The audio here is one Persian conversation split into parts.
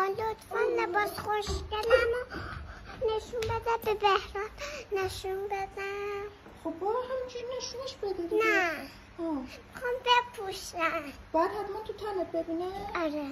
لطفا لباس خوشگلمو نشون بده به بهرام. نشون بدم. خب برو همینجوری نشونش بده دیگه. نه میخوام بپوشم. باید حتما تو تنت ببینه. آره.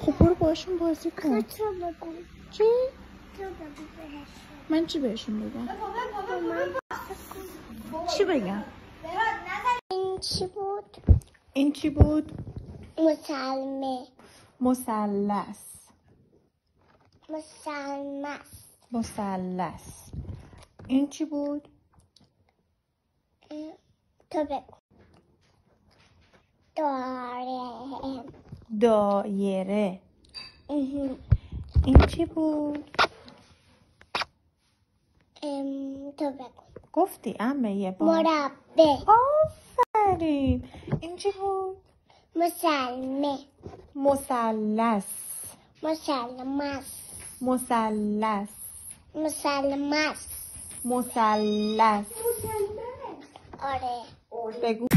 خب برو باشون بازی کن. تو بگو. چی؟ تو بگو بهشون. من چی بهشون بگم؟ چی بگم؟ این چی بود؟ این چی بود؟ مسلمه. مثلث. مسلمس. مثلث. این چی بود؟ تو بگو. داره. دایره. این چی بود؟ تو بگو. گفتی عمه یه بار. مربع. آفرین. این چی بود؟ مسلمه. مثلث. مسلمس. مثلث. مسلمس. مثلث. آره. بگو.